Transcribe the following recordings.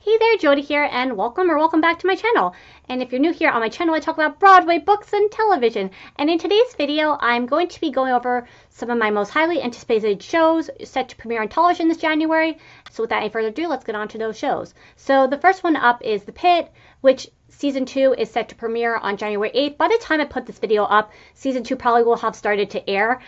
Hey there, Jody here, and welcome back to my channel. And if you're new here on my channel, I talk about Broadway books and television. And in today's video, I'm going to be going over some of my most highly anticipated shows set to premiere on television this January. So without any further ado, let's get on to those shows. So the first one up is The Pitt, which Season 2 is set to premiere on January 8th. By the time I put this video up, Season 2 probably will have started to air.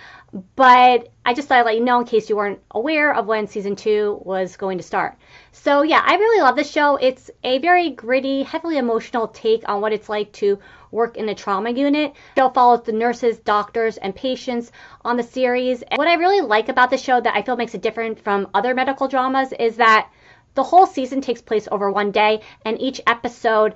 But I just thought I'd let you know in case you weren't aware of when Season 2 was going to start. So yeah, I really love this show. It's a very gritty, heavily emotional take on what it's like to work in a trauma unit. The show follows the nurses, doctors, and patients on the series. And what I really like about the show that I feel makes it different from other medical dramas is that the whole season takes place over one day, and each episode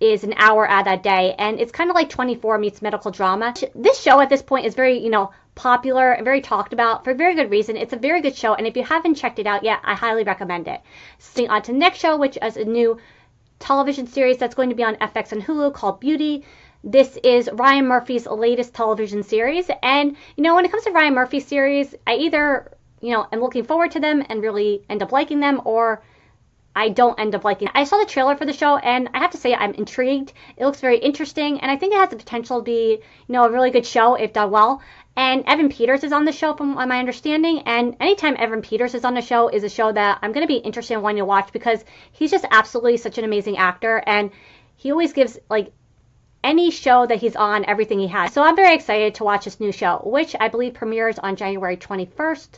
is an hour out of that day, and it's kind of like 24 meets medical drama. This show at this point is very, popular and very talked about for a very good reason. It's a very good show, and if you haven't checked it out yet, I highly recommend it. Moving on to the next show, which is a new television series that's going to be on FX and Hulu called Beauty. This is Ryan Murphy's latest television series, and when it comes to Ryan Murphy's series, I either am looking forward to them and really end up liking them, or I don't end up liking it. I saw the trailer for the show, and I have to say I'm intrigued. It looks very interesting, and I think it has the potential to be, a really good show if done well. And Evan Peters is on the show from my understanding, and anytime Evan Peters is on the show is a show that I'm going to be interested in wanting to watch because he's just absolutely such an amazing actor, and he always gives, any show that he's on, everything he has. So I'm very excited to watch this new show, which I believe premieres on January 21st.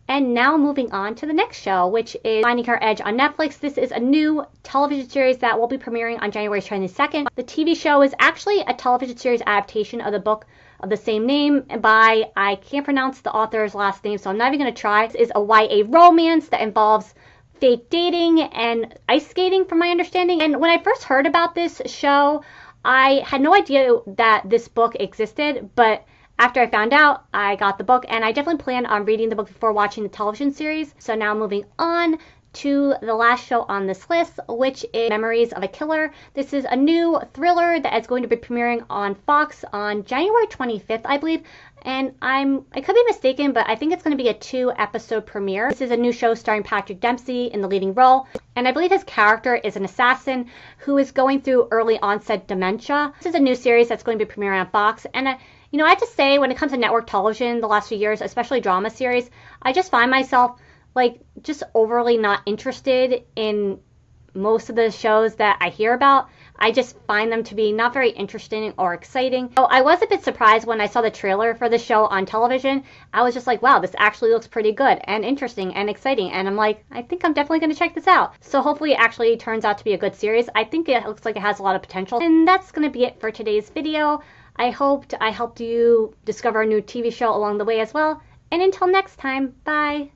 And now moving on to the next show, which is Finding Her Edge on Netflix. This is a new television series that will be premiering on January 22nd. The TV show is actually a television series adaptation of the book of the same name by, I can't pronounce the author's last name, so I'm not even going to try. This is a YA romance that involves fake dating and ice skating, from my understanding. And when I first heard about this show, I had no idea that this book existed, but after I found out, I got the book, and I definitely plan on reading the book before watching the television series. So now moving on to the last show on this list, which is Memories of a Killer. This is a new thriller that is going to be premiering on Fox on January 25th, I believe. And I could be mistaken, but I think it's going to be a 2-episode premiere. This is a new show starring Patrick Dempsey in the leading role. And I believe his character is an assassin who is going through early onset dementia. This is a new series that's going to be premiering on Fox. And I have to say, when it comes to network television the last few years, especially drama series, I just find myself just overly not interested in most of the shows that I hear about. I just find them to be not very interesting or exciting. So I was a bit surprised when I saw the trailer for the show on television. I was just like, wow, this actually looks pretty good and interesting and exciting. And I'm like, I think I'm definitely going to check this out. So hopefully it actually turns out to be a good series. I think it looks like it has a lot of potential. And that's going to be it for today's video. I hoped I helped you discover a new TV show along the way as well. And until next time, bye.